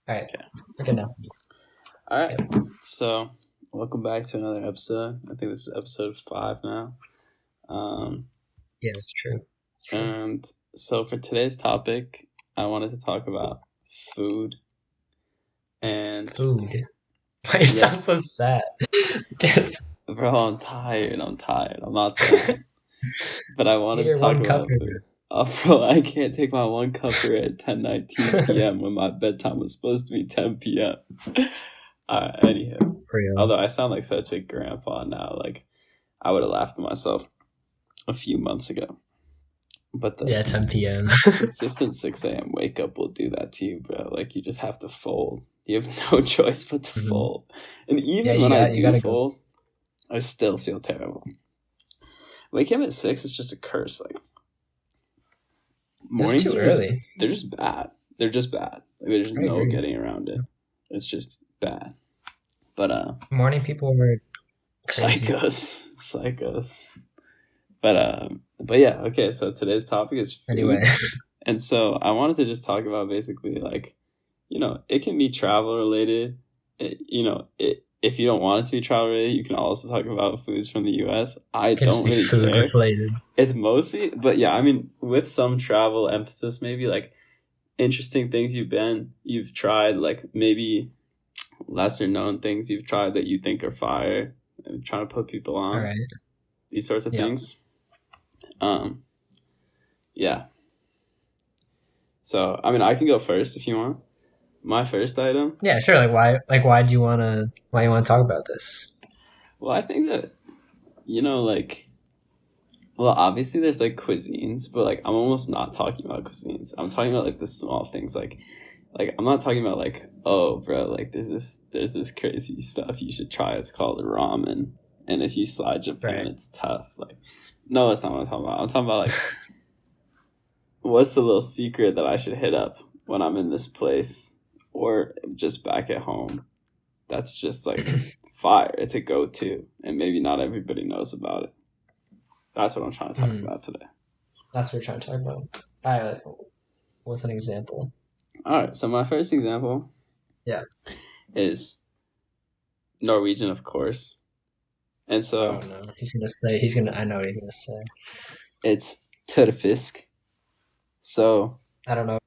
All right. Okay. Okay, now. All right. So, welcome back to another episode. I think this is episode 5 now. Yeah, that's true. And so for today's topic, I wanted to talk about food. And Food. Why you sound so sad? Yes. bro, I'm tired. I'm not sad. But I wanted to Your talk one about cupper. food. Bro, I can't take my one cupper at 10:19 p.m. when my bedtime was supposed to be 10 p.m. Anyhow. Real. Although I sound like such a grandpa now. Like, I would have laughed at myself a few months ago. But the 10 p.m. consistent 6 a.m. wake up will do that to you, bro. Like, you just have to fold. You have no choice but to fold. And even when I do fold, I still feel terrible. Waking up at 6 is just a curse. Like, mornings it's too early. They're just bad. They're just bad. Like, there's no getting around it. It's just bad. But morning people were crazy. psychos. But yeah, okay, so today's topic is food. Anyway. And so I wanted to just talk about basically, like, you know, it can be travel related. If you don't want it to be travel related, you can also talk about foods from the US. I don't really food care. Related. It's mostly, but yeah, I mean, with some travel emphasis, maybe like interesting things you've tried, like maybe lesser known things you've tried that you think are fire. I'm trying to put people on. All right. These sorts of things. Yeah. So, I mean, I can go first if you want. My first item. Yeah, sure. Why do you want to talk about this? Well, I think that, well, obviously there's like cuisines, but like I'm almost not talking about cuisines. I'm talking about like the small things, like I'm not talking about like, oh, bro, like there's this crazy stuff you should try. It's called ramen, and if you slide Japan, it's tough. Like, no, that's not what I'm talking about. I'm talking about like, what's the little secret that I should hit up when I'm in this place or just back at home? That's just like fire. It's a go-to, and maybe not everybody knows about it. That's what I'm trying to talk about today. That's what we're trying to talk about. All right, what's an example? All right, so my first example is Norwegian, of course. And so... Oh, no. I know what he's going to say. It's tørrfisk. So... I don't know.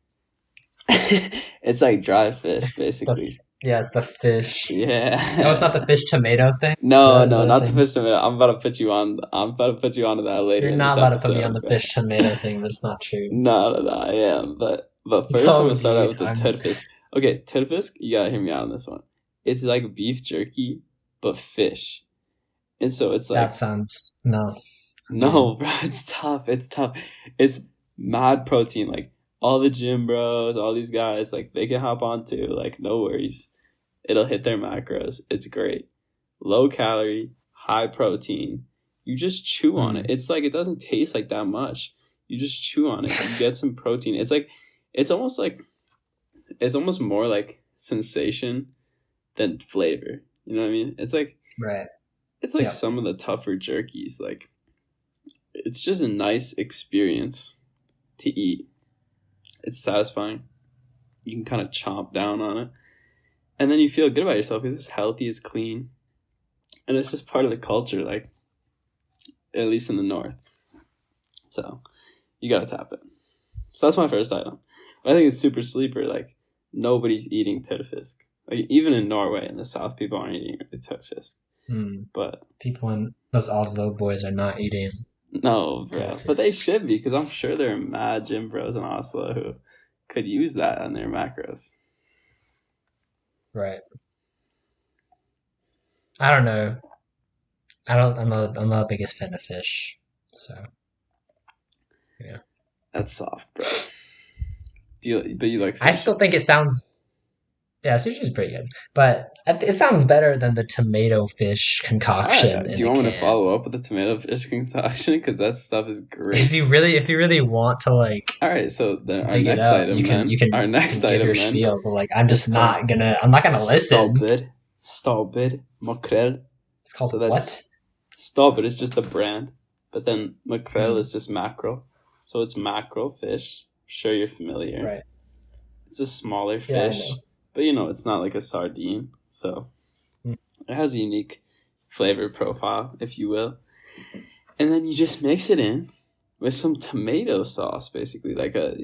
It's like dry fish, basically. It's the fish. Yeah. No, it's not the fish tomato thing? No, not the fish tomato. I'm about to put you on to that later. You're not about to put me on the fish tomato thing. That's not true. No, I am. But first I'm going to start out with the tørrfisk. Okay, tørrfisk, you got to hear me out on this one. It's like beef jerky, but fish. And so it's like... That sounds... No, bro, it's tough. It's mad protein. Like, all the gym bros, all these guys, like, they can hop on too. Like, no worries. It'll hit their macros. It's great. Low calorie, high protein. You just chew on it. It's like, it doesn't taste like that much. You just chew on it. You get some protein. It's almost more like sensation than flavor. You know what I mean? It's like... Right. It's like some of the tougher jerkies. Like, it's just a nice experience to eat. It's satisfying. You can kind of chomp down on it. And then you feel good about yourself because it's healthy, it's clean. And it's just part of the culture, like, at least in the north. So, you gotta tap it. So that's my first item. But I think it's super sleeper. Like, nobody's eating tørrfisk. Like, even in Norway, in the south, people aren't eating tørrfisk. But people in those Oslo boys are not eating. No, bro. But they should be, because I'm sure there are mad gym bros in Oslo who could use that on their macros. Right. I don't know. I'm not the biggest fan of fish. So yeah. That's soft, bro. But you like sushi? I still think it sounds... Yeah, sushi is pretty good, but it sounds better than the tomato fish concoction. Do you want me to follow up with the tomato fish concoction? Because that stuff is great. If you really want to, like... All right, so then our next item, our next item, your spiel, but like I'm not gonna listen. Stolbid makrel. It's called what? Stolbid is just a brand, but then makrel is just mackerel. So it's mackerel fish. I'm sure you're familiar. Right. It's a smaller fish. Yeah, but it's not like a sardine, so Mm. it has a unique flavor profile, if you will. And then you just mix it in with some tomato sauce, basically like a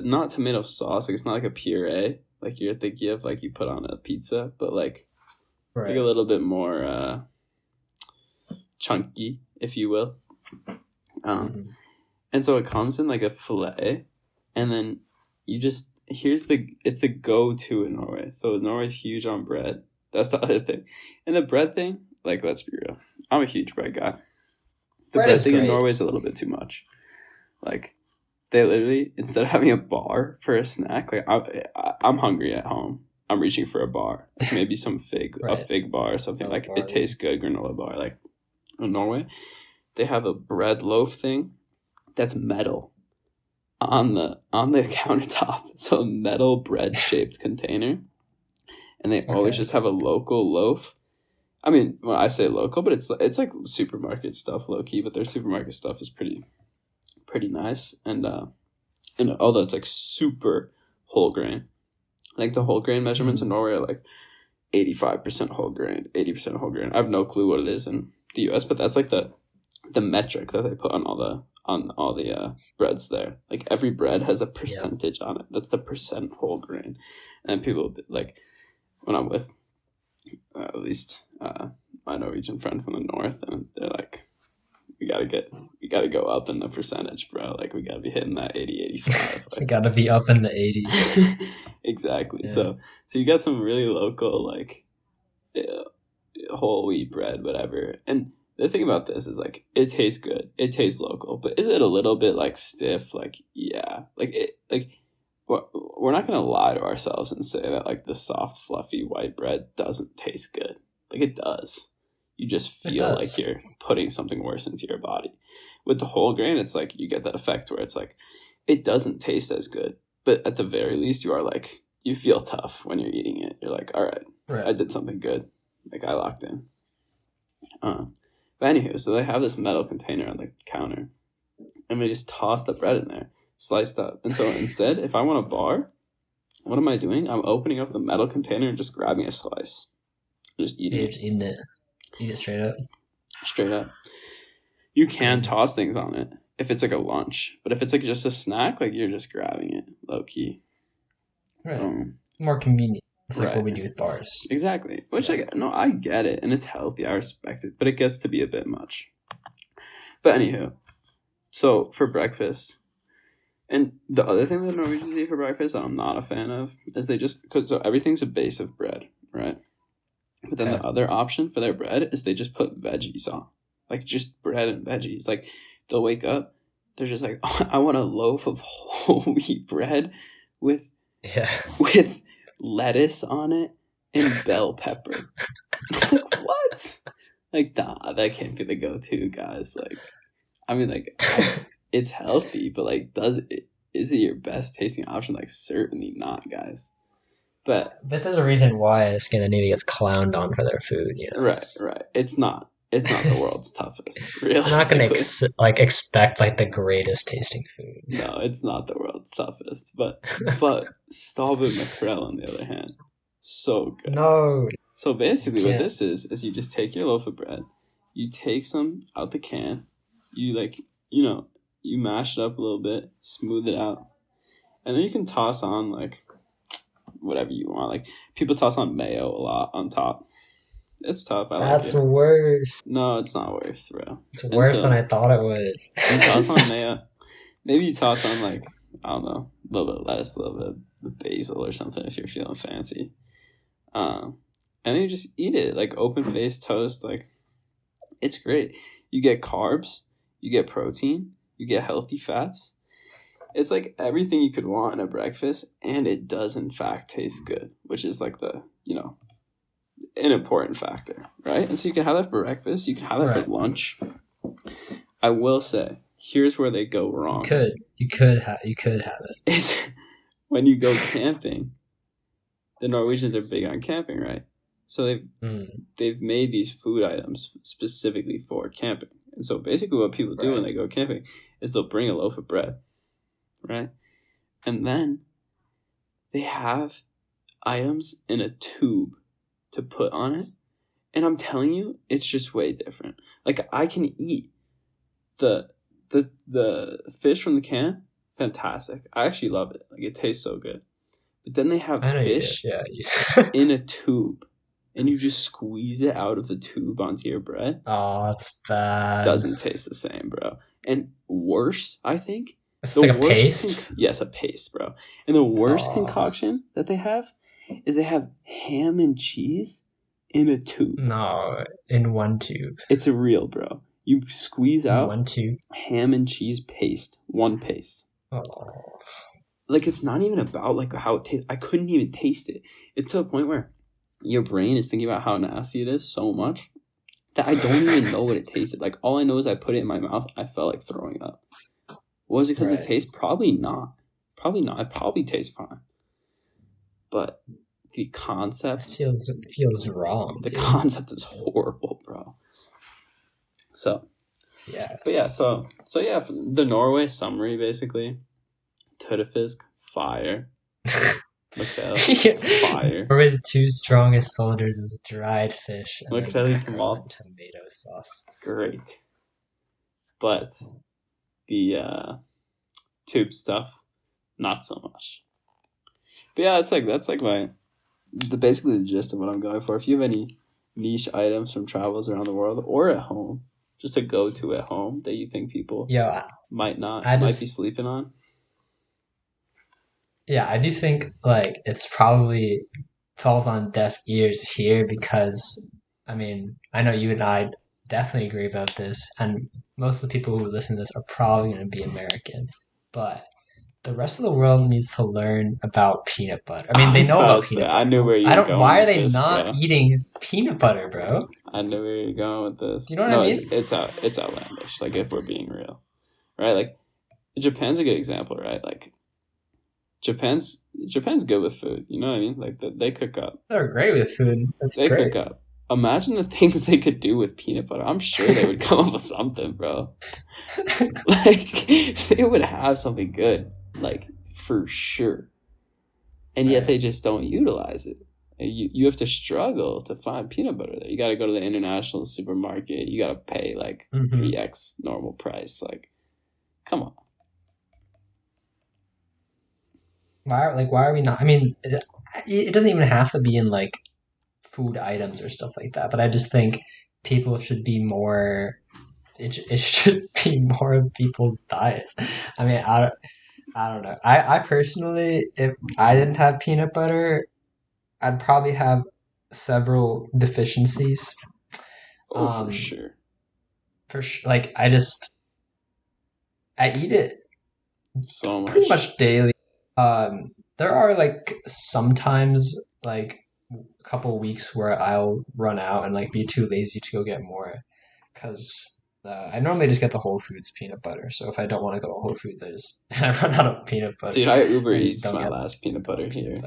not tomato sauce, like it's not like a puree like you're thinking of, like you put on a pizza, but like a Right. little bit more chunky, if you will. Mhm. And so it comes in like a fillet, and then you just it's a go-to in Norway. So Norway's huge on bread. That's the other thing. And the bread thing, like, let's be real, I'm a huge bread guy. The Bread bread is thing in great. Norway is a little bit too much. Like, they literally, instead of having a bar for a snack, like I'm hungry at home, I'm reaching for a bar, like maybe some a Right. fig bar or something, Granola like bar, it tastes good, granola bar. Like in Norway, they have a bread loaf thing that's metal on the countertop, so a metal bread shaped container, and they always Okay. just have a local loaf. I mean, well, I say local, but it's like supermarket stuff, low key. But their supermarket stuff is pretty nice, and although it's like super whole grain, like the whole grain measurements in Mm. Norway are like 85% whole grain, 80% whole grain. I have no clue what it is in the U.S., but that's like the metric that they put on all the breads there. Like every bread has a Yeah. percentage on it. That's the percent whole grain, and people like when I'm with at least my Norwegian friend from the north, and they're like, we gotta go up in the percentage, bro. Like we gotta be hitting that 80, 85. We Like gotta be up in the 80s. exactly. Yeah. So you got some really local like whole wheat bread, whatever. And the thing about this is like it tastes good, it tastes local, but is it a little bit like stiff? Like yeah, like it like we're not gonna lie to ourselves and say that like the soft, fluffy white bread doesn't taste good. Like it does. You just It feel like does. you're putting something worse into your body. With the whole grain, it's like you get that effect where it's like it doesn't taste as good, but at the very least, you are like you feel tough when you're eating it. You're like, all right, I Right. did something good. Like I locked in. But anywho, so they have this metal container on the counter, and they just toss the bread in there, sliced up. And so instead, if I want a bar, what am I doing? I'm opening up the metal container and just grabbing a slice, just eating You're it just eating it. Eat it straight up. straight up. You can Crazy. toss things on it if it's like a lunch, but if it's like just a snack, like you're just grabbing it low key. Right. More convenient. It's like Right. what we do with bars. Exactly. Which Yeah. like no, I get it, and it's healthy. I respect it, but it gets to be a bit much. But anywho, so for breakfast, and the other thing that Norwegians eat for breakfast that I'm not a fan of is they just cause so everything's a base of bread, right? But then Okay. the other option for their bread is they just put veggies on, like just bread and veggies. Like they'll wake up, they're just like, oh, I want a loaf of whole wheat bread with Yeah. lettuce on it and bell pepper. Like what? Like nah, that can't be the go-to, guys. Like, I mean, like it's healthy, but like, is it your best tasting option? Like, certainly not, guys. But there's a reason why Scandinavia gets clowned on for their food. You know. right. It's not the world's toughest. I'm not gonna Realistically, expect like the greatest tasting food. no, it's not the world's toughest. But Stauben Makrel, on the other hand, so good. No. So basically, You what can't. this is you just take your loaf of bread, you take some out the can, you you mash it up a little bit, smooth it out, and then you can toss on like whatever you want. Like people toss on mayo a lot on top. It's tough. I That's like it. worse. No, it's not worse, bro. It's worse than I thought it was. You toss on mayo. Maybe you toss on like I don't know, a little bit of lettuce, a little bit of basil or something if you're feeling fancy. And then you just eat it like open faced toast. Like it's great. You get carbs, you get protein, you get healthy fats. It's like everything you could want in a breakfast, and it does in fact taste good, which is like the an important factor, right? And so you can have that for breakfast, you can have that Right. for lunch. I will say, here's where they go wrong. You could have it. Is when you go camping, the Norwegians are big on camping, right? So they've made these food items specifically for camping. And so basically what people do when they go camping is they'll bring a loaf of bread, right? And then they have items in a tube to put on it. And I'm telling you, it's just way different. Like, I can eat the fish from the can, fantastic. I actually love it. Like, it tastes so good. But then they have I know fish you did. Yeah. in a tube, and you just squeeze it out of the tube onto your bread. Oh, it's bad. Doesn't taste the same, bro. And worse, I think. It's like a paste. Yes, a paste, bro. And the worst Oh. concoction that they have is they have ham and cheese in a tube. No, in one tube. It's a real, bro. You squeeze In out one tube. ham and cheese paste, one paste. Oh. Like, it's not even about like how it tastes. I couldn't even taste it. It's to a point where your brain is thinking about how nasty it is so much that I don't even know what it tasted. Like, all I know is I put it in my mouth. I felt like throwing up. Was it because of the taste? Probably not. Probably not. It probably tastes fine. But the concept feels wrong. The concept is horrible, bro. So yeah. But yeah, so yeah, the Norway summary basically. Tudefisk, fire. Makrell, fire. Norway's two strongest cylinders is dried fish and Makrell tomato sauce. Great. But the tube stuff, not so much. But yeah, that's like basically the gist of what I'm going for. If you have any niche items from travels around the world or at home, just a go-to at home that you think people might be sleeping on. Yeah, I do think like it's probably falls on deaf ears here because I mean, I know you and I definitely agree about this, and most of the people who listen to this are probably going to be American, but the rest of the world needs to learn about peanut butter. I mean, they know about peanut butter. I knew where you were going. Why are they not eating peanut butter, bro? I know where you're going with this. You know what I mean? It's outlandish. Like, if we're being real, right? Like, Japan's a good example, right? Like, Japan's good with food. You know what I mean? Like, they cook up. They're great with food. They cook up. Imagine the things they could do with peanut butter. I'm sure they would come up with something, bro. Like, they would have something good, like, for sure. And yet they just don't utilize it. You have to struggle to find peanut butter there. You got to go to the international supermarket. You got to pay like 3x normal price. Like, come on. Why are we not? I mean, it doesn't even have to be in like food items or stuff like that. But I just think people should be more. It should just be more of people's diets. I mean, I don't know. I personally, if I didn't have peanut butter, I'd probably have several deficiencies. Oh, for sure. For sure. Like, I eat it so much. Pretty much daily. There are like sometimes like a couple weeks where I'll run out and like be too lazy to go get more, because I normally just get the Whole Foods peanut butter. So if I don't want to go to Whole Foods, I run out of peanut butter. Dude, I Uber Eats my last peanut butter here.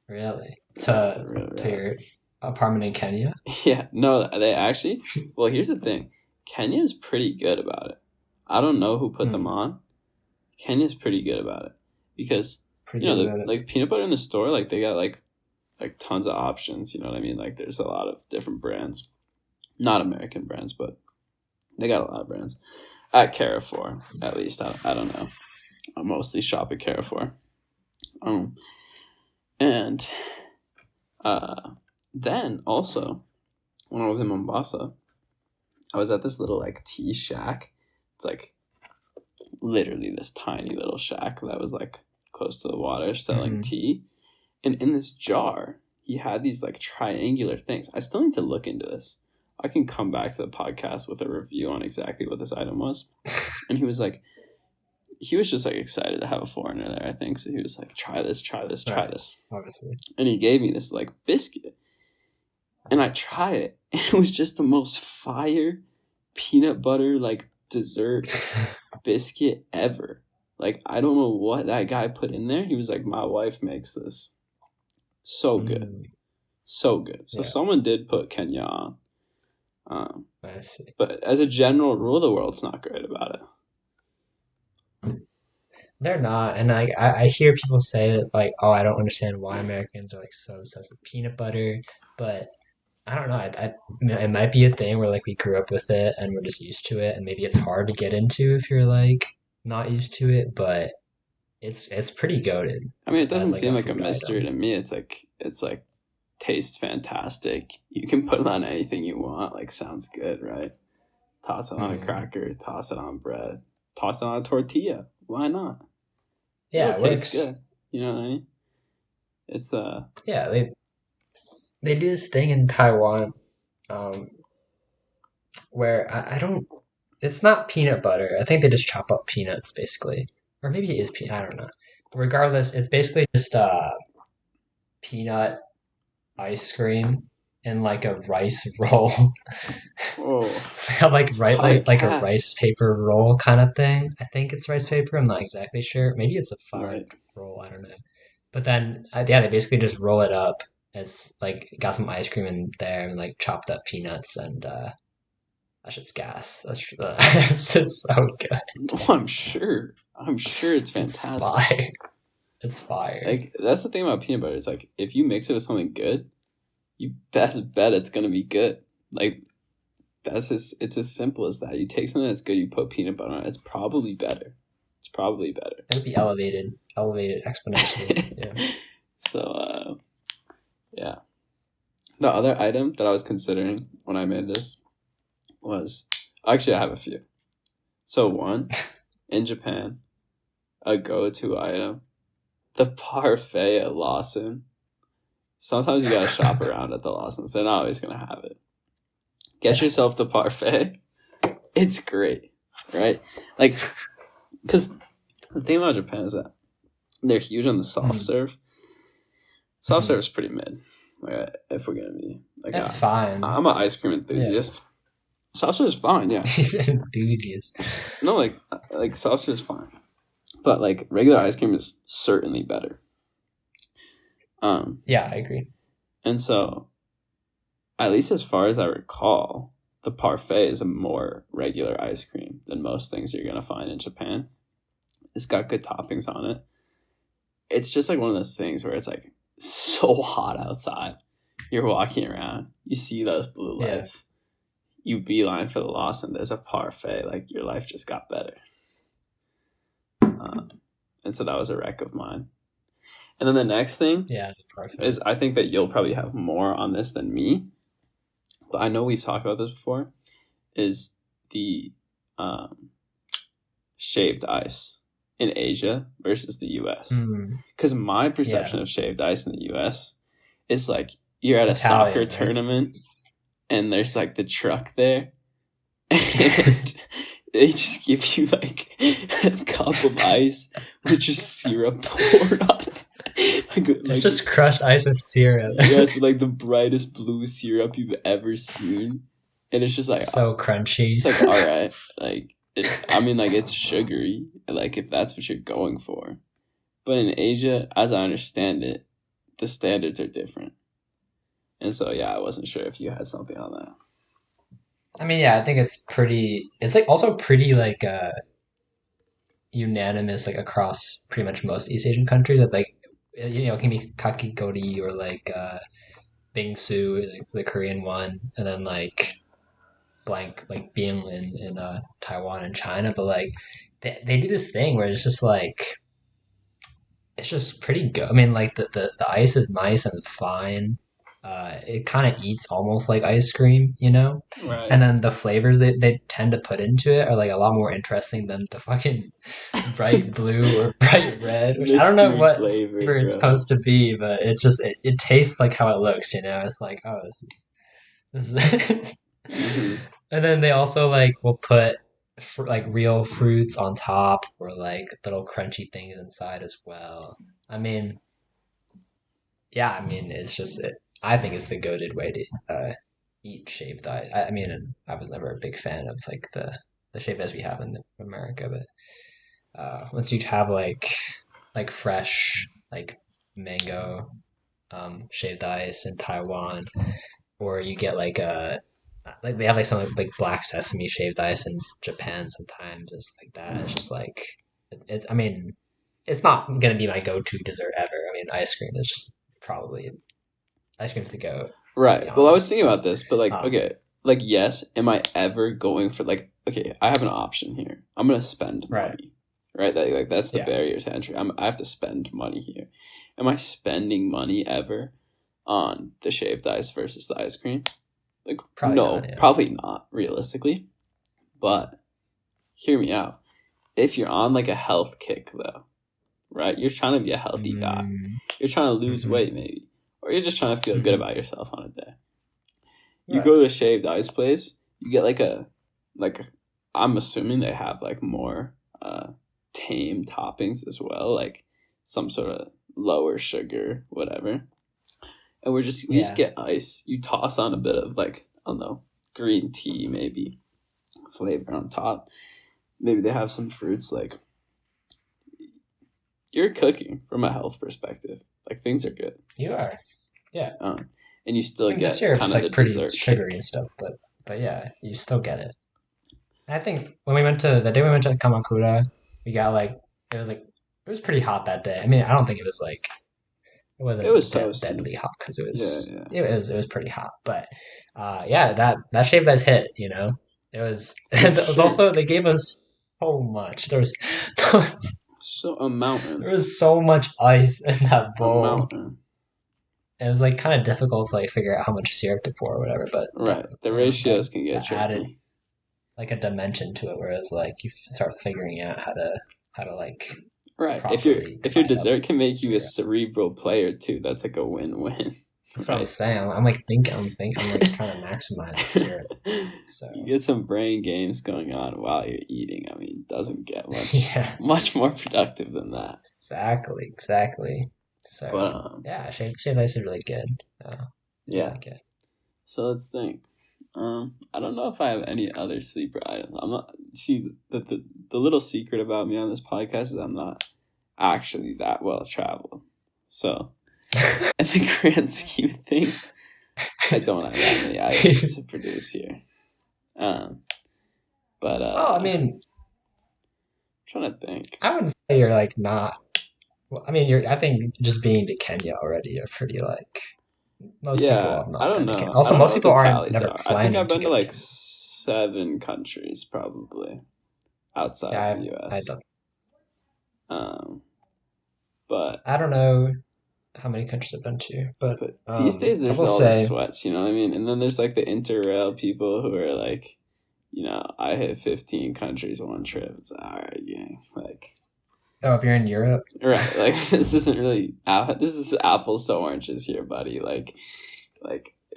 Really? To your apartment in Kenya? Yeah, no, they actually. Well, here's the thing. Kenya's pretty good about it. I don't know who put them on. Kenya's pretty good about it because like peanut butter in the store, like they got like tons of options. You know what I mean? Like, there's a lot of different brands, not American brands, but they got a lot of brands at Carrefour. At least I don't know. I mostly shop at Carrefour. And then also when I was in Mombasa, I was at this little like tea shack. It's like literally this tiny little shack that was like close to the water selling tea. And in this jar, he had these like triangular things. I still need to look into this. I can come back to the podcast with a review on exactly what this item was. And he was just like excited to have a foreigner there, I think. So he was like, try this. Obviously. And he gave me this like biscuit. And I try it. And it was just the most fire peanut butter like dessert biscuit ever. Like, I don't know what that guy put in there. He was like, my wife makes this. So good. So good. So someone did put Kenya on. I see. But as a general rule, the world's not great about it. they're not, and I hear people say that like, oh, I don't understand why Americans are like so obsessed with peanut butter, but I don't know. It might be a thing where like we grew up with it and we're just used to it, and maybe it's hard to get into if you're like not used to it, but it's pretty goated I mean, it as doesn't like seem a like a food mystery item. to me. It's like tastes fantastic. You can put it on anything you want. Like sounds good, right? Toss it on a Hmm. cracker, toss it on bread, toss it on a tortilla. Why not? It'll Yeah, it taste good. works. You know what I mean? It's Yeah, they do this thing in Taiwan, um, where I don't. It's not peanut butter. I think they just chop up peanuts basically, or maybe it is peanut. I don't know. Regardless, it's basically just peanut ice cream in like a rice roll. oh, So they have like it's right probably like a rice gas, paper roll kind of thing. I think it's rice paper. I'm not exactly sure. Maybe it's a flour right? roll. I don't know. But then yeah, they basically just roll it up. It's like got some ice cream in there and like chopped up peanuts and that shit's gas. It's just so good. No, I'm sure. I'm sure it's It's fantastic. fire. It's fire. Like that's the thing about peanut butter. It's like if you mix it with something good, you best bet it's gonna be good. Like that's just it's as simple as that. You take something that's good, you put peanut butter on it. It's probably better. It's probably better. It'd be elevated exponentially. Yeah. so yeah. The other item that I was considering when I made this was actually I have a few. So one in Japan, a go-to item, the parfait at Lawson. Sometimes you gotta shop around at the Lawsons. They're not always gonna have it. Get yourself the parfait. It's great, right? Like, because the thing about Japan is that they're huge on the soft Mm, serve. Soft serve mhm. is pretty mid. Like, if we're gonna be like, That's fine. I'm an ice cream Yeah. enthusiast. Soft serve is fine, yeah. He's an enthusiast. No, like soft serve is fine, but like regular ice cream is certainly better. Um, Yeah, I agree. and so at least as far as I recall, the parfait is a more regular ice cream than most things you're gonna find in Japan. It's got good toppings on it. It's just like one of those things where it's like so hot outside. You're walking around, you see those blue Yeah. lights, you beeline for the Lawson. There's a parfait. Like your life just got better. And so that was a wreck of mine. And then the next thing Yeah, perfect. is I think that you'll probably have more on this than me, but I know we've talked about this before. Is the um, shaved ice in Asia versus the US. Mm, Because my yeah. perception of shaved ice in the US is like you're at a soccer Italian, right? tournament and there's like the truck there and they just give you like a cup of ice with just syrup poured on it. It's just crushed ice with syrup. Yes, with like the brightest blue syrup you've ever seen. And it's just like So crunchy. it's like all right, like I mean, like it's sugary, like if that's what you're going for. But in Asia, as I understand it, the standards are different, and so yeah, I wasn't sure if you had something on that. I mean, yeah, I think it's pretty. It's like also pretty like unanimous like across pretty much most East Asian countries that like it can be kakigori or like bingsu is the Korean one, and then like blank like being in Taiwan and China, but like they do this thing where it's just like it's just pretty good. I mean, like the ice is nice and fine. It kind of eats almost like ice cream, you know? Right. And then the flavors they tend to put into it are like a lot more interesting than the fucking bright blue or bright red, which I don't know Mystery what flavor, flavor it's bro. supposed to be, but it tastes like how it looks, you know? It's like, oh, this is Hmm. and then they also like will put like real fruits on top or like little crunchy things inside as well. I mean, yeah, I mean it's just I think it's the goaded way to eat shaved ice. I mean, I was never a big fan of like the shaved ice we have in America, but once you have like fresh like mango shaved ice in Taiwan, or you get like they have like some like black sesame shaved ice in Japan sometimes. It's like that. It's just like I mean, it's not gonna be my go-to dessert ever. I mean, ice cream is just probably ice cream's the goat, to be Right. Well, I was honest. thinking about this, but like, Um, okay, like, yes, am I ever going for like, okay, I have an option here. I'm gonna spend right. money, right? Like that's the Yeah. barrier to entry. I have to spend money here. Am I spending money ever on the shaved ice versus the ice cream? Like, Probably no, not. Yeah. probably not realistically. But hear me out. If you're on like a health kick though, right? You're trying to be a healthy guy. Mm, You're trying to lose mhm, weight maybe, or you're just trying to feel good mhm. about yourself on a day. You Right. go to a shaved ice place, you get like I'm assuming they have like more tame toppings as well, like some sort of lower sugar, whatever. And we just Yeah. get ice. You toss on a bit of like, I don't know, green tea maybe flavor on top. Maybe they have some fruits. Like, you're cooking from a health perspective. Like, things are good. You are. Yeah. And you still I mean, the get syrup's kind of the like pretty dessert sugary kick. and stuff, but yeah, you still get it. I think when we went to the day we went to Kamakura, we got like it was pretty hot that day. I mean, I don't think it was like it It wasn't was toasty. deadly hot because Yeah, yeah. it was pretty hot. But yeah, that shaved ice hit. You know, it was For and it was sure. also they gave us so much. So a mountain. there was so much ice in that A bowl. mountain. It was like kind of difficult to like figure out how much syrup to pour or whatever. But Right. The you know ratios can get that added tricky. like a dimension to it, whereas like you start figuring out how to like Right. properly If your divide up dessert can make you a syrup. cerebral player too, that's like a win-win. That's what I'm Right. saying. I'm like trying to maximize the syrup. So You get some brain games going on while you're eating. I mean, doesn't get yeah, much more productive than that. exactly. But So yeah, shaved ice is really good. It's yeah. really good. So let's think. I don't know if I have any other sleeper items. I'm not see the little secret about me on this podcast is I'm not actually that well traveled. So in the grand scheme of things, I don't have that many items to produce here. But Well, I I'm mean, trying to think. I wouldn't say you're like not. Well, I mean, you're. I think just being to Kenya already, you're pretty like most people Yeah, have I not don't been to Kenya. know. I Also, don't know most what people the aren't tallies never are. I think planning I've to been to go to like Kenya. 7 countries probably outside of Yeah, the I U.S. don't. Um, but I don't know how many countries I've been to, but But these days, I there's will all the say, sweats, you know what I mean? And then there's like the interrail people who are like, I hit 15 countries on one trip. It's like, all right, gang. Like, oh, if you're in Europe, right. Like, this isn't really, this is apples to oranges here, buddy. Like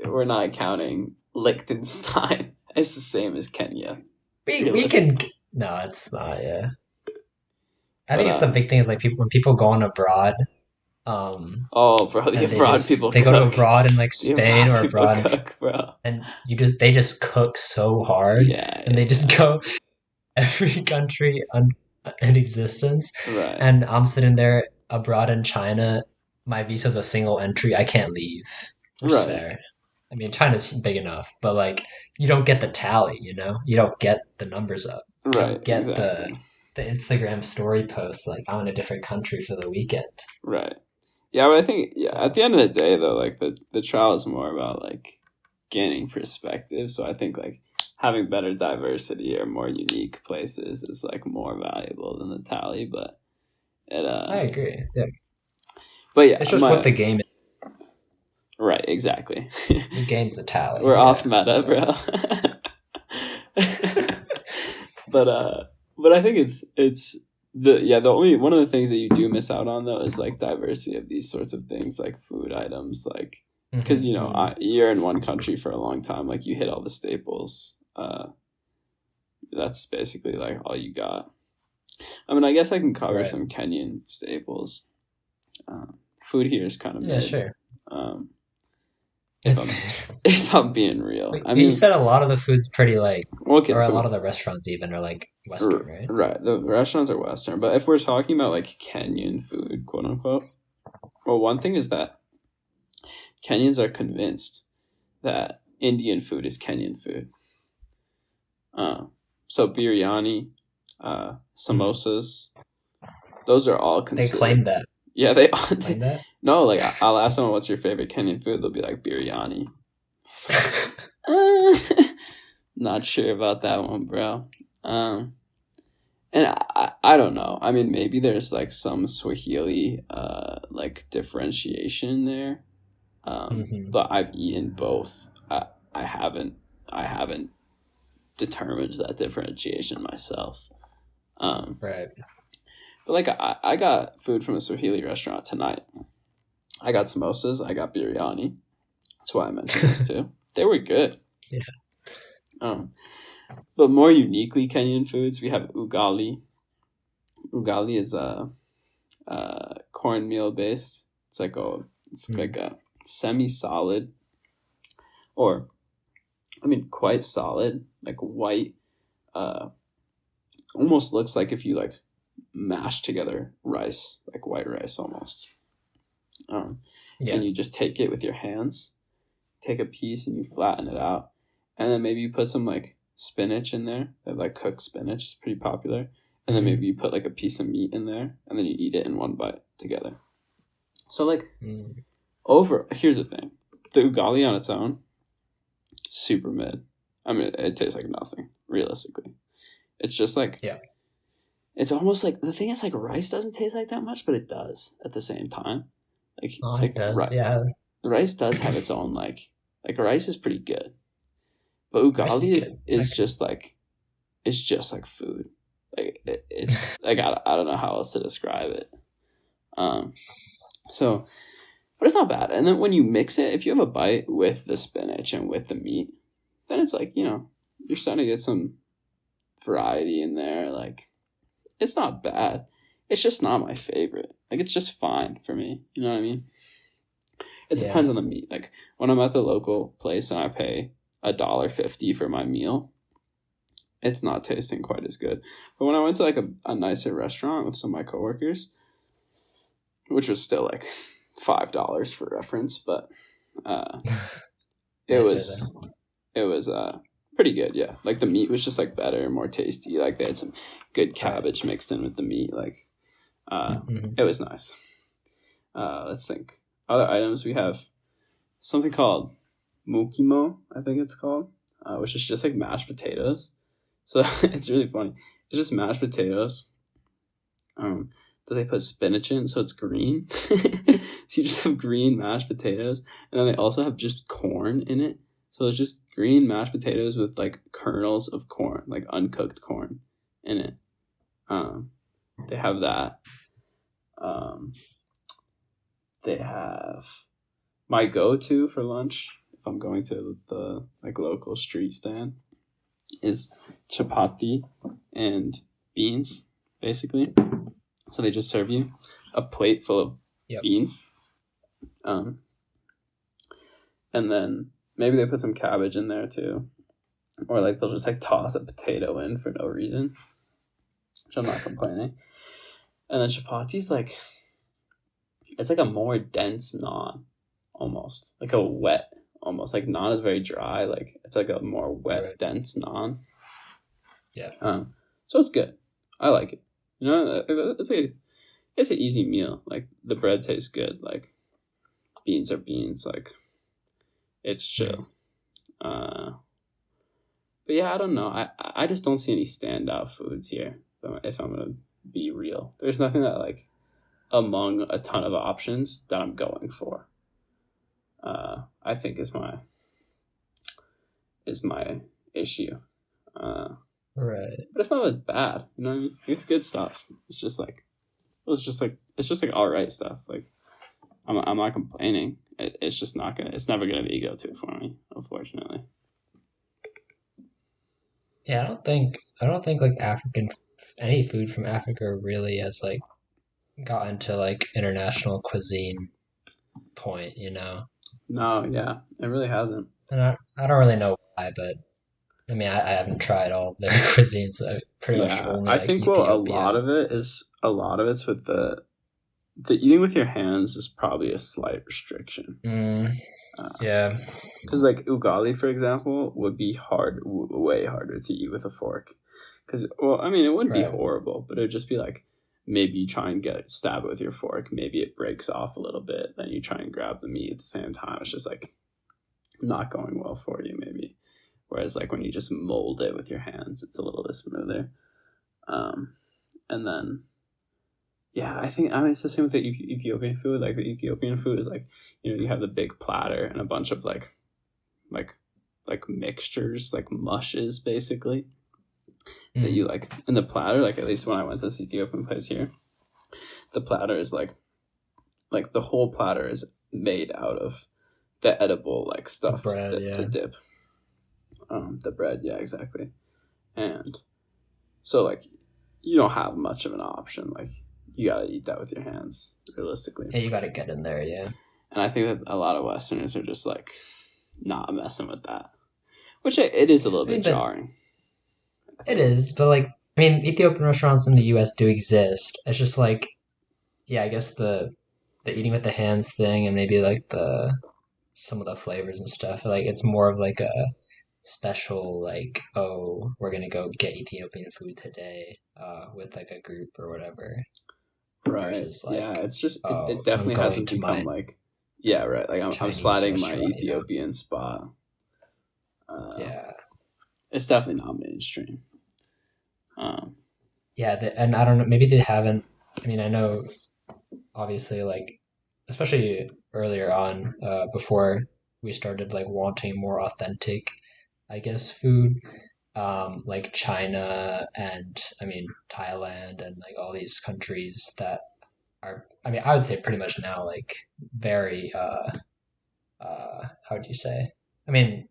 we're not counting Liechtenstein. It's the same as Kenya, we can. realistically. No, it's not. Yeah, I But, think it's the big thing is like people when people go on abroad, oh, bro, the and abroad people they go to cook. abroad in like The Spain abroad or people abroad, cook, bro. and they just cook so hard, Yeah, and they yeah. just go every country in existence, Right, and I'm sitting there abroad in China. My visa's a single entry. I can't leave, which is right, fair. I mean, China's big enough, but like you don't get the tally, you know? You don't get the numbers up. You right, don't get exactly. the Instagram story posts like I'm in a different country for the weekend. Right. Yeah, but I think at So the end of the day though, like the trial is more about like gaining perspective. So I think like having better diversity or more unique places is like more valuable than the tally. But it I agree. Yeah. but yeah, It's just what the game is. right, exactly. The game's a tally. We're off Yeah. meta, So bro. but but I think it's the only one of the things that you do miss out on though is like diversity of these sorts of things like food items like because mhm. you're in one country for a long time like you hit all the staples that's basically like all you got. I mean, I guess I can cover Right. some Kenyan staples. Food here is kind of Yeah, mid. sure. um if I'm It's if I'm being real, I you mean, said a lot of the food's pretty like okay, or a lot so of the restaurants even are like Western, right? right, the restaurants are Western, but if we're talking about like Kenyan food, quote unquote, well, one thing is that Kenyans are convinced that Indian food is Kenyan food. So biryani, Mhm. samosas, Those are all They considered. claim that. Yeah, they Claim that. no, like I'll ask someone what's your favorite Kenyan food, they'll be like biryani. Uh, not sure about that one, bro. And I don't know. I mean, maybe there's like some Swahili like differentiation there. Hmm. But I've eaten both. I haven't determined that differentiation myself. Right. But like I got food from a Swahili restaurant tonight. I got samosas. I got biryani. That's why I mentioned those two. They were good. Yeah. But more uniquely Kenyan foods, we have ugali. Ugali is cornmeal based. It's Mm. like a semi-solid, or I mean quite solid, like white. Almost looks like if you like mash together rice, like white rice almost. Yeah. And you just take it with your hands, take a piece and you flatten it out, and then maybe you put some like spinach in there. They have like cooked spinach, it's pretty popular. And then Mhm. maybe you put like a piece of meat in there, and then you eat it in one bite together. So like Mm. here's the thing: the ugali on its own, super mid. I mean, it tastes like nothing. Realistically, it's just like Yeah. it's almost like the thing is like rice doesn't taste like that much, but it does at the same time. Oh, it does. Right, Yeah. rice does have its own like rice is pretty good, but Rice is ugali good. is just like it's just like food. Like it's like I don't know how else to describe it. So, but it's not bad. And then when you mix it, if you have a bite with the spinach and with the meat, then it's like you're starting to get some variety in there. Like it's not bad. It's just not my favorite. Like it's just fine for me. You know what I mean? It Yeah. depends on the meat. Like when I'm at the local place and I pay $1.50 for my meal, it's not tasting quite as good. But when I went to like a nicer restaurant with some of my coworkers, which was still like $5 for reference, but it Nicer was pretty good. Yeah, like the meat was just like better, more tasty. Like they had some good cabbage mixed in with the meat. Like Mhm. it was nice. Let's think. Other items we have something called mukimo, I think it's called, which is just like mashed potatoes. So it's really funny. It's just mashed potatoes. So they put spinach in, so it's green. So you just have green mashed potatoes, and then they also have just corn in it. So it's just green mashed potatoes with like kernels of corn, like uncooked corn, in it. They have that. They have my go-to for lunch if I'm going to the like local street stand is chapati and beans, basically. So they just serve you a plate full of Yep. beans, and then maybe they put some cabbage in there too, or like they'll just like toss a potato in for no reason, which I'm not complaining. And then chapati's like it's like a more dense naan, almost like a wet, almost like naan is very dry, like it's like a more wet, Right. dense naan. Yeah. So it's good. I like it. You know, it's an easy meal. Like the bread tastes good. Like beans are beans. Like it's chill. But yeah, I don't know. I just don't see any standout foods here. If I'm gonna be real, there's nothing that like among a ton of options that I'm going for. I think is my issue. Right. But it's not that bad. You know what I mean? It's good stuff. It's just like all right stuff. Like I'm not complaining. It's just not gonna. It's never gonna be a go-to for me, unfortunately. Yeah, I don't think like any food from Africa really has like gotten to like international cuisine point, you know. No, yeah, it really hasn't. And I don't really know why, but I mean, I haven't tried all of their cuisines. I pretty much Yeah, only I like think well, Ethiopia. a lot of it's with the eating with your hands is probably a slight restriction. Mm, yeah. Because like ugali, for example, would be way harder to eat with a fork. Because well, I mean, it wouldn't be Right. horrible, but it'd just be like maybe you try and stab it with your fork, maybe it breaks off a little bit, then you try and grab the meat at the same time. It's just like not going well for you, maybe. Whereas like when you just mold it with your hands, it's a little bit smoother. And then yeah, I think it's the same with the Ethiopian food. Like the Ethiopian food is like, you have the big platter and a bunch of like mixtures, like mushes basically, that you like in the platter. Like at least when I went to this Ethiopian place here, the platter is like the whole platter is made out of the edible like stuff to dip. The bread, yeah, exactly. And so like you don't have much of an option. Like you gotta eat that with your hands, realistically. Yeah, you gotta get in there, yeah. And I think that a lot of Westerners are just like not messing with that, which it is a little bit jarring. It is, but like, I mean, Ethiopian restaurants in the U.S. do exist. It's just like, yeah, I guess the eating with the hands thing, and maybe like some of the flavors and stuff. Like it's more of like a special, like, oh, we're gonna go get Ethiopian food today, with like a group or whatever. Right. Versus, like, yeah, it's just it definitely hasn't become like, yeah, right. Like I'm sliding my Ethiopian spot. Yeah, it's definitely not mainstream. Yeah, and I don't know. Maybe they haven't. I mean, I know, obviously, like, especially earlier on, before we started like wanting more authentic, I guess, food, like China and I mean Thailand and like all these countries that are. I mean, I would say pretty much now like very how do you say? I mean,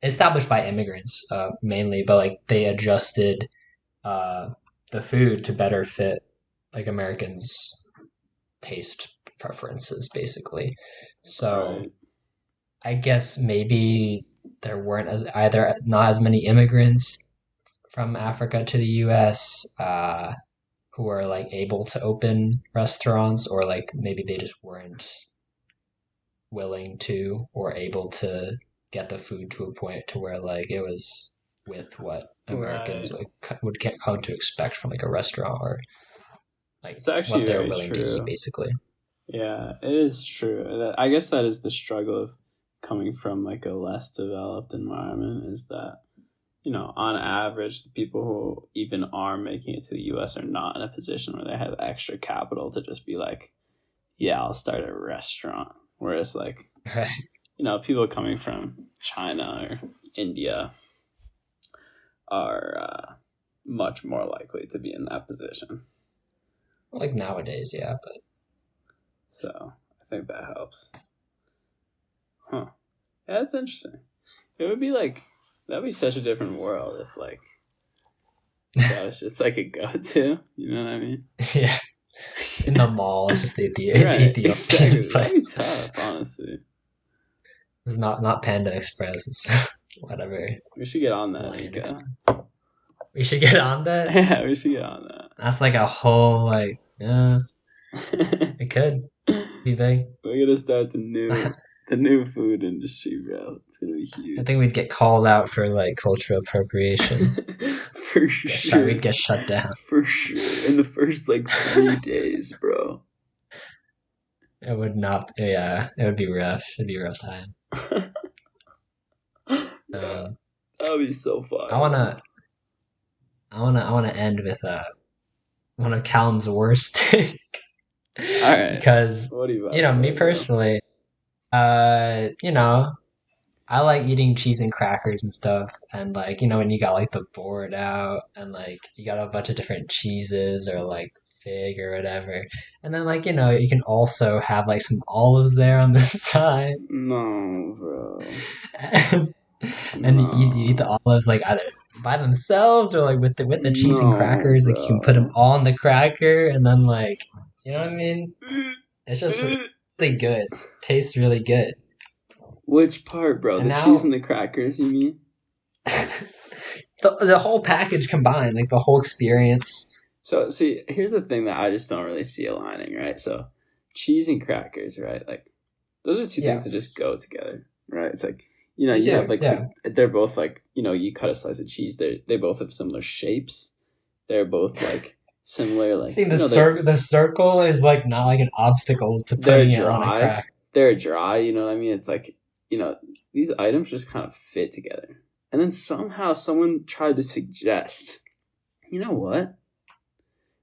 established by immigrants, mainly, but like they adjusted the food to better fit like Americans' taste preferences, basically. So Right. I guess maybe there weren't either not as many immigrants from Africa to the U.S. Who were like able to open restaurants, or like maybe they just weren't willing to or able to get the food to a point to where like it was with what Americans would come to expect from like a restaurant, or like It's actually what they're very willing to eat, true. basically. Yeah, it is true. I guess that is the struggle of coming from like a less developed environment, is that, on average, the people who even are making it to the US are not in a position where they have extra capital to just be like, yeah, I'll start a restaurant. Whereas like, Right. people coming from China or India are much more likely to be in that position. Like nowadays, yeah, but So I think that helps. Huh. Yeah, that's interesting. It would be like, that'd be such a different world if like that was just like a go-to. You know what I mean? yeah, in the mall, it's just the Right. Ethiopian Exactly. That'd be place. tough, honestly. It's not Panda Express. It's whatever. We should get on that, Lion Mika. We should get on that. Yeah, we should get on That's like a whole like, yeah, that. it could be big. We're gonna start the new food industry, bro. It's gonna be huge. I think we'd get called out for like cultural appropriation. For sure. We'd get shut down. For sure. In the first like 3 days, bro. It would not. Yeah, it would be rough. It'd be a rough time. Yeah, that would be so fun. I wanna end with one of Callum's worst takes. All right. Because what do you me personally, I like eating cheese and crackers and stuff, and like when you got like the board out and like you got a bunch of different cheeses or like fig or whatever, and then like you can also have like some olives there on the side. No, bro. And you eat the olives like either by themselves or like with the cheese and crackers. Like you can put them all on the cracker, and then like you know what I mean. It's just really good. Tastes really good. Which part, bro? And cheese and the crackers, you mean? the whole package combined, like the whole experience. So, see, here's the thing that I just don't really see aligning, right? So, cheese and crackers, right? Like, those are two things that just go together, right? It's like, you have like, they're both like, you cut a slice of cheese. They both have similar shapes. They're both like, similar, like See, you know, they're the circle is like not like an obstacle to they're putting it on a dry. crack. They're dry. You know what I mean? It's like, you know, these items just kind of fit together. And then somehow someone tried to suggest, you know what?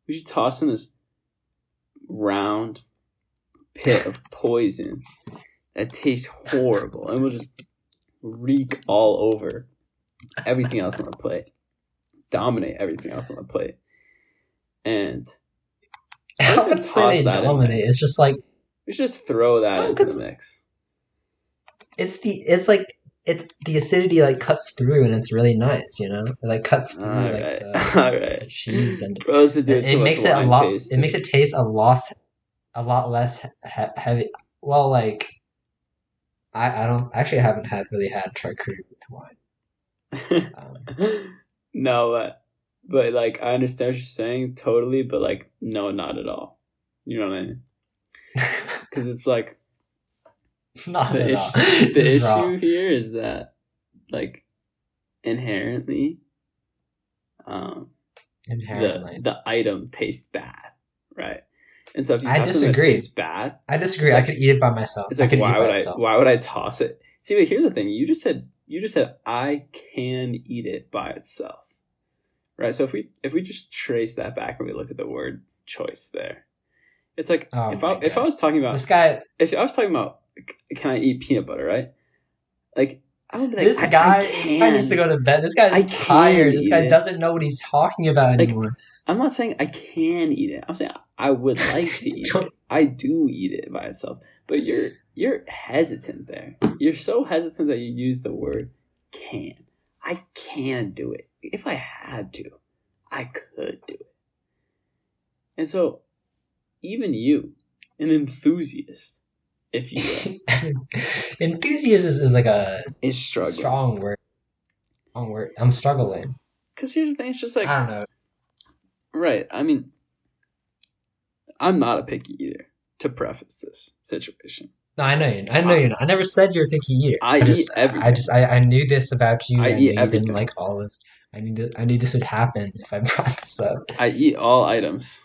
We should toss in this round pit of poison that tastes horrible, and we'll just reek all over everything else on the plate, dominate everything else on the plate, and I wouldn't say they dominate. It's just like we should just throw that no, into the mix. it's the acidity like cuts through and it's really nice, you know. It like cuts through All like right, the, all right. the cheese and Bro's been doing too much makes it a wine lot. tasting. It makes it taste a lot less heavy. Well, like I don't actually I haven't really had charcuterie with wine. No, but like I understand what you're saying totally, but like no, not at all. You know what I mean? Because it's like Not the at issue. all. The It's issue raw. here is that like inherently, um, Inherently. the item tastes bad, right? And so if you I have something that disagree. tastes bad, I disagree. It's I like- could eat it by myself. it's I like could eat it by itself. why would I toss it? See, but here's the thing. You just said I can eat it by itself. Right? So if we just trace that back and we look at the word choice there. It's like Oh if my I God. was talking about This guy if I was talking about can I eat peanut butter, right? Like I would be like this guy needs to go to bed. This guy's I tired. can This eat guy it. doesn't know what he's talking about Like, anymore. I'm not saying I can eat it. I'm saying I would like to eat it. I do eat it by itself. But you're hesitant there. You're so hesitant that you use the word can. I can do it. If I had to, I could do it. And so even you, an enthusiast, if you will, Enthusiast is like a is struggling. strong word. Strong word. I'm struggling. Because here's the thing, it's just like I don't know. right. I mean, I'm not a picky eater. To preface this situation, No, I know you. I know you're not. I never said you're a picky eater. I eat everything. I knew this about you. I I eat knew you everything. didn't like olives. I knew this would happen if I brought this up. I eat all items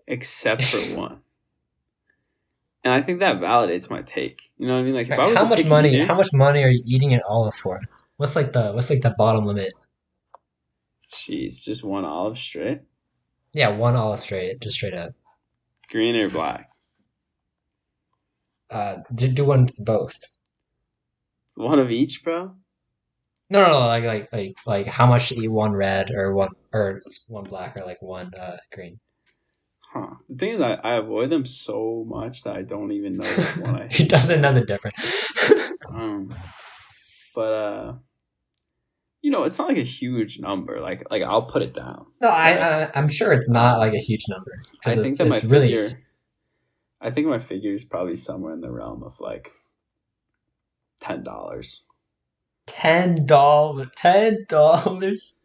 except for one, and I think that validates my take. You know what I mean? Like if I was How a much picky money? eater, How much money are you eating an olive for? What's like the bottom limit? jeez, just one olive straight, Yeah, one olive just straight up. green or black, Do one for both. one of each, bro. No, like how much to eat one red or one black or like one green. Huh. The thing is, I avoid them so much that I don't even know which one I He hate. doesn't know the difference. But you know, it's not like a huge number. Like I'll put it down. No, Right. I'm sure it's not like a huge number. 'Cause I think it's, that my it's really figure. I think my figure is probably somewhere in the realm of like $10. $10. $10.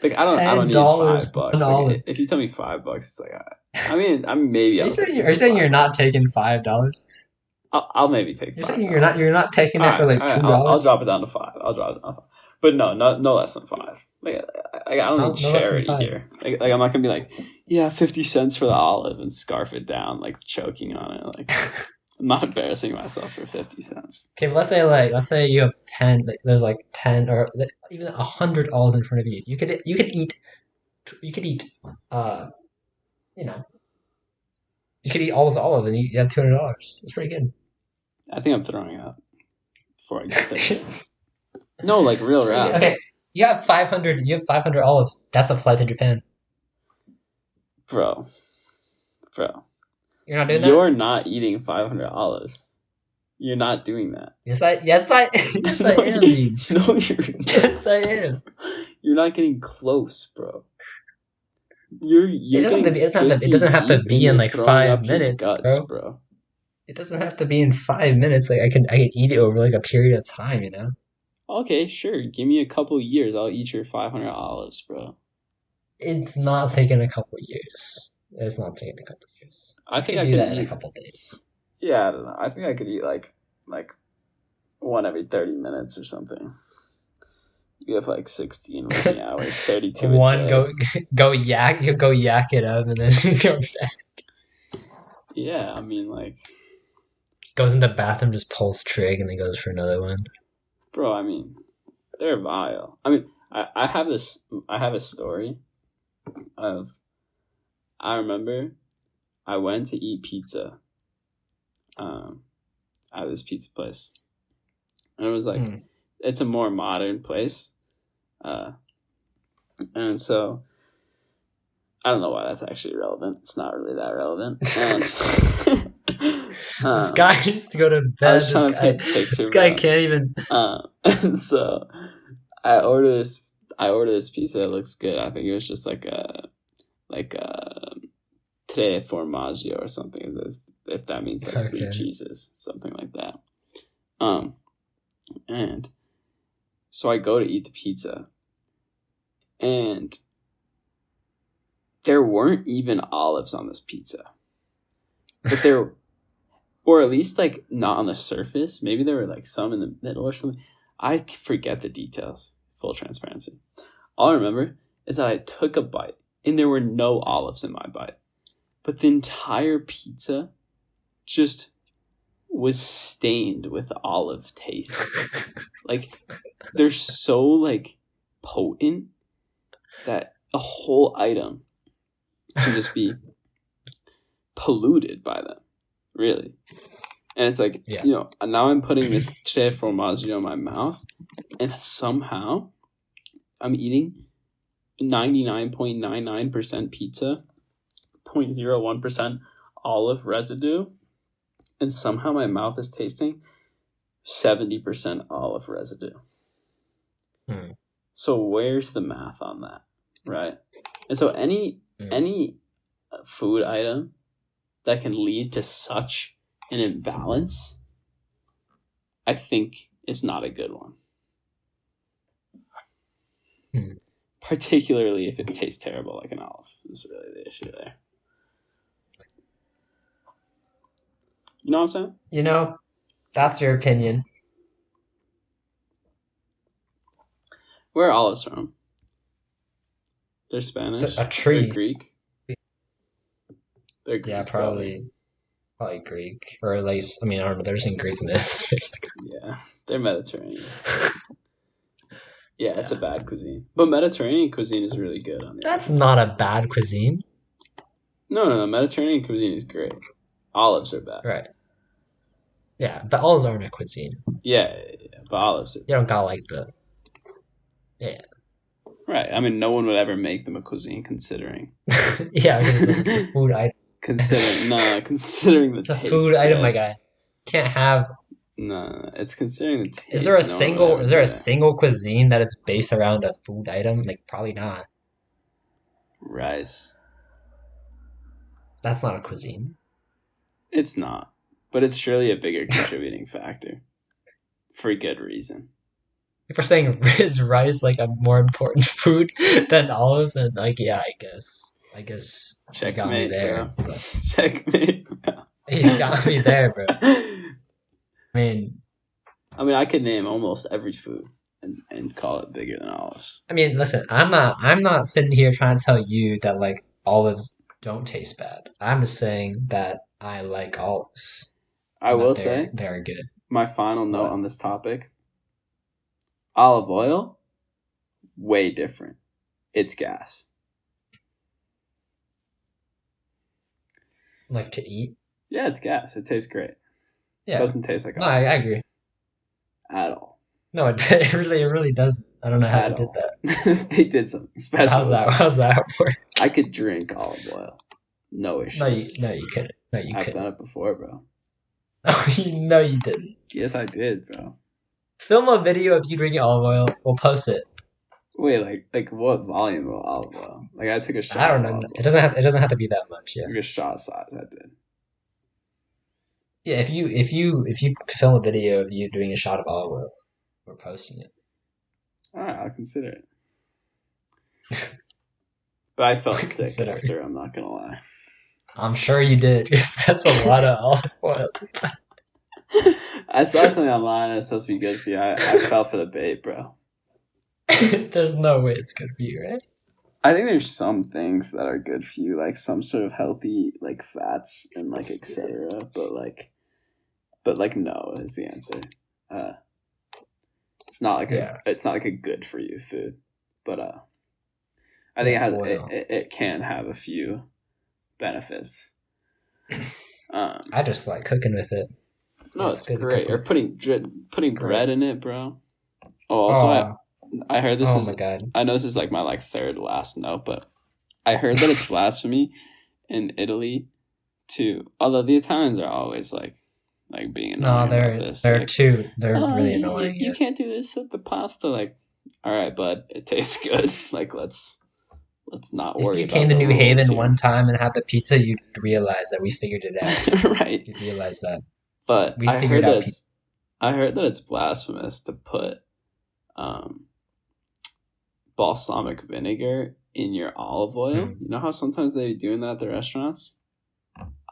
Like I don't need $10 $5. an Like, olive. if you tell me $5, it's like I mean maybe Are I'll you saying, take are you saying you're not $5. taking $5? I'll maybe take You're $5. saying you're not taking it for like $2? I'll drop it down to 5. I'll drop it down to 5. But no less than 5. Like I don't No- need no less than charity 5. here. Like I'm not gonna be like, yeah, 50 cents for the olive and scarf it down, like choking on it. Like I'm not embarrassing myself for 50 cents. Okay, but let's say you have 10. Like, there's like 10 or like, even 100 olives in front of you. You could eat. You know, you could eat all those olives and you have $200. That's pretty good. I think I'm throwing up before I get there. No, like real rap. Okay, you have 500. You have 500 olives. That's a flight to Japan. Bro. You're not doing that. You're not eating 500 olives. You're not doing that. Yes, I am. Dude. No, you're Yes, I am. You're not getting close, bro. You're It getting doesn't have to 50 be deep in and like you're 5 throwing up your minutes, guts, bro. It doesn't have to be in 5 minutes. Like I can eat it over like a period of time. You know. Okay, sure. Give me a couple years. I'll eat your 500 olives, bro. It's not taking a couple years. It's not taking a couple years. I think You I could do could that in a eat. couple days. Yeah, I don't know. I think I could eat like one every 30 minutes or something. You have like 16 working hours, 32 a One day. go yak it up and then go back. Yeah, I mean, like, Goes in the bathroom, just pulls trig, and then goes for another one. bro, I mean, they're vile. I mean, I have a story of, I remember I went to eat pizza at this pizza place. And it was like, it's a more modern place. And so, I don't know why that's actually relevant. It's not really that relevant. And, This guy needs to go to I bed. was trying to paint a picture, This guy bro. can't even. And so I ordered this pizza. It looks good. I think it was just like a tre formaggio or something. If that means like three Okay. cheeses, something like that. And so I go to eat the pizza, and there weren't even olives on this pizza, but there. Or at least, like, not on the surface. Maybe there were, like, some in the middle or something. I forget the details. Full transparency. All I remember is that I took a bite, and there were no olives in my bite. But the entire pizza just was stained with olive taste. Like, they're so, like, potent that a whole item can just be polluted by them. Really. And it's like, Yeah. you know, now I'm putting this tre formaggio in my mouth, and somehow I'm eating 99.99% pizza, 0.01% olive residue, and somehow my mouth is tasting 70% olive residue. So where's the math on that, right? And so any food item that can lead to such an imbalance, I think is not a good one. Particularly if it tastes terrible like an olive, is really the issue there. You know what I'm saying? You know, that's your opinion. Where are olives from? They're Spanish. A tree. They're Greek. They're Greek, Yeah, probably Greek, or at least, I mean, I don't know. There's in Greek myths. Yeah, they're Mediterranean. Yeah, it's a bad cuisine, but Mediterranean cuisine is really good. On the That's not a bad cuisine, no. Mediterranean cuisine is great. Olives are bad. right? Yeah, the olives aren't a cuisine. Yeah, but olives are You don't got like the. Yeah. right. I mean, no one would ever make them a cuisine, considering. Yeah, it's a food item. Considering the It's a taste. food item, right? my guy. Can't have. No, it's considering the taste. Is there a no one would ever do that. single cuisine that is based around a food item? Like, probably not. Rice? That's not a cuisine. It's not, but it's surely a bigger contributing factor, for good reason. If we're saying is rice like a more important food than olives, and like, yeah, I guess you got me Checkmate, there. bro. Checkmate. Bro. You got me there, bro. I mean, I could name almost every food and call it bigger than olives. listen, I'm not sitting here trying to tell you that like olives don't taste bad. I'm just saying that I like olives. I will say, they're good. my final note What? on this topic: olive oil, way different. It's gas. Like to eat. Yeah, it's gas. It tastes great. Yeah. It doesn't taste like No, olives. I agree. At all. No, it really doesn't. I don't know how At they did all. that. They did something special. How's that work? I could drink olive oil. No issues. No, you couldn't. No, you I've couldn't. done it before, bro. No, you didn't. Yes, I did, bro. Film a video of you drinking olive oil. We'll post it. Wait, like what volume of olive oil? Like I took a shot. I don't of know. olive It oil. doesn't have to be that much. Yeah. Like a shot size. I did. Yeah. If you film a video of you doing a shot of olive oil, we're posting it. All right, I'll consider it. But I felt sick Consider it. after. I'm not gonna lie. I'm sure you did. 'Cause that's a lot of olive oil. I saw something online that's supposed to be good for you. I fell for the bait, bro. There's no way it's good for you, right? I think there's some things that are good for you, like some sort of healthy like fats and like etc. But like no is the answer. Uh, Yeah, it's not like a good for you food, but I think yeah, it's oil. it can have a few benefits. I just like cooking with it. No, It's it's good to cook great. Or with. It's putting bread great. in it, bro. Oh, also Oh, I heard this oh is my God. I know this is like my like third last note, but I heard that it's blasphemy in Italy too. Although the Italians are always like being No, annoying about this, they're like, too. They're oh, really annoying. you Yeah. can't do this with the pasta. Like, all right, bud, it tastes good. Like, let's not If worry you came about to the New rules Haven here. one time and had the pizza, you'd realize that we figured it out. Right. You'd realize that But we figured out pizza. I heard that it's blasphemous to put um, balsamic vinegar in your olive oil. Mm. You know how sometimes they do doing that at the restaurants?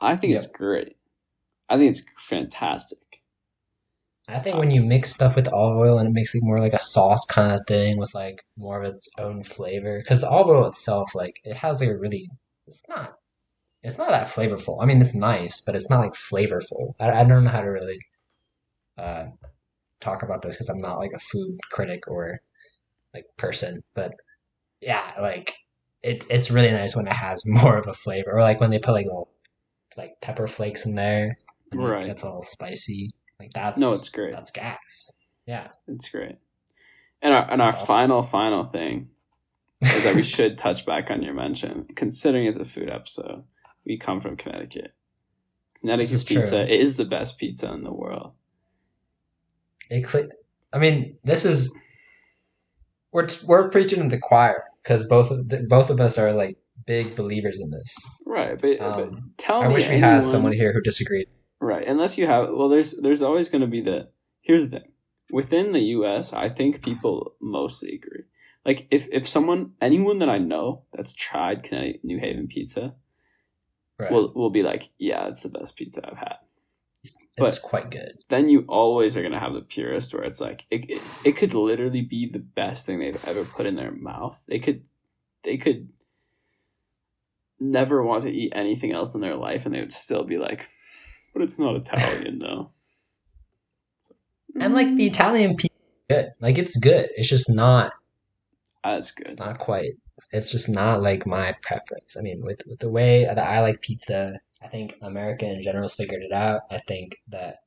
I think it's Yep. great. I think it's fantastic. I think Uh, when you mix stuff with olive oil and it makes it more like a sauce kind of thing with like more of its own flavor, because the olive oil itself, like it has like a really, it's not, it's not that flavorful. I mean, it's nice, but it's not like flavorful. I don't know how to really uh, talk about this because I'm not like a food critic or like person, but yeah, like it's really nice when it has more of a flavor, or like when they put like little like pepper flakes in there and it right. gets a little spicy. Like No, it's great. that's gas. Yeah, It's great. And our that's awesome. final thing is that we should touch back on your mention. Considering it's a food episode, we come from Connecticut. This is Connecticut true. pizza is the best pizza in the world. I mean, this is we're preaching to the choir because both of us are like big believers in this. Right, but tell I me wish we had someone anyone. here who disagreed. Right, unless you have. Well, there's always going to be the. Here's the thing. Within the U.S., I think people mostly agree. Like if anyone that I know that's tried Connecticut New Haven pizza Right, will be like, yeah, it's the best pizza I've had. it's But quite good. then you always are gonna have the purist where it's like it could literally be the best thing they've ever put in their mouth. They could never want to eat anything else in their life, and they would still be like, but it's not Italian though. And like the Italian pizza, is good. Like it's good. It's just not. That's It's good. not quite. It's just not like my preference. I mean, with the way that I like pizza, I think America in general figured it out. I think that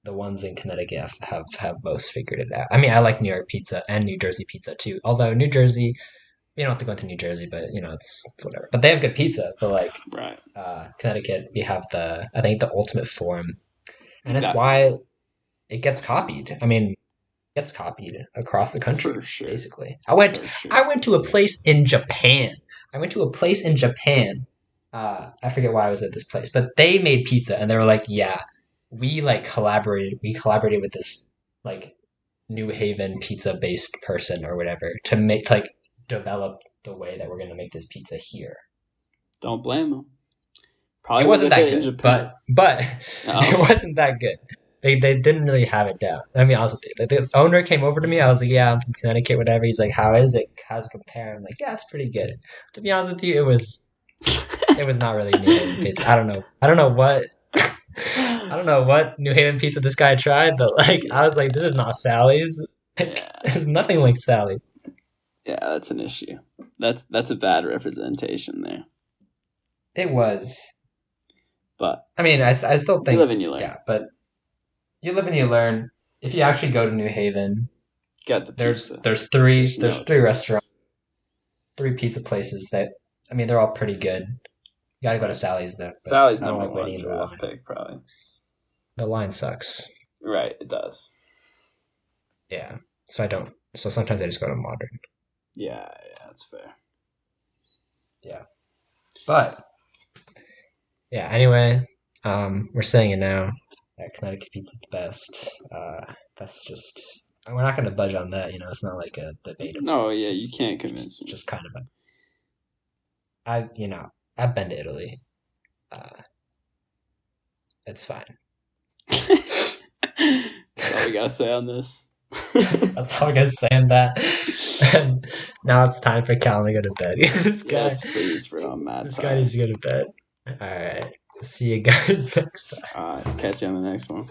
the ones in Connecticut have most figured it out. I mean, I like New York pizza and New Jersey pizza too. Although New Jersey, you don't have to go into New Jersey, but you know, it's whatever. But they have good pizza. But like Right. Connecticut, we have I think the ultimate form, and it's why Definitely. it gets copied. I mean, it gets copied across the country, For sure. basically. For sure. I went to a place in Japan. I went to a place in Japan. I forget why I was at this place, but they made pizza, and they were like, "Yeah, we like collaborated. We collaborated with this like New Haven pizza based person or whatever to make like develop the way that we're gonna make this pizza here." Don't blame them. It Probably was wasn't a that hit in good, Japan. but it Oh. wasn't that good. They didn't really have it down. I mean, honest with you, the owner came over to me. I was like, "Yeah, I'm from Connecticut, whatever." He's like, "How is it? How's it compare?" I'm like, "Yeah, it's pretty good." To be honest with you, it was not really New Haven pizza. I don't know. I don't know what New Haven pizza this guy tried, but like, I was like, "This is not Sally's. Yeah. It's nothing like Sally." Yeah, that's an issue. That's a bad representation there. It was. But I mean, I still you think, live and you learn. yeah, but you live and you learn. If you actually go to New Haven, Get the pizza. There's there's no three choice. restaurants, three pizza places that I mean they're all pretty good. You gotta go to Sally's though, but Sally's I don't number like one waiting in the draft line. pick, probably. The line sucks. Right, it does. Yeah. So I don't. So sometimes I just go to Modern. Yeah, that's fair. Yeah. But yeah. Anyway, we're saying it now. That Connecticut pizza's the best. That's just. We're not gonna budge on that. You know, it's not like a debatable. No, It's yeah, you can't convince just me. just kind of a. I've been to Italy. Uh, it's fine. That's all we gotta say on this. That's all I'm gonna say on that. And now it's time for Calvin to go to bed. This guy, Yes, please, bro. I'm mad this guy tired. needs to go to bed. All right. See you guys next time. Catch you on the next one.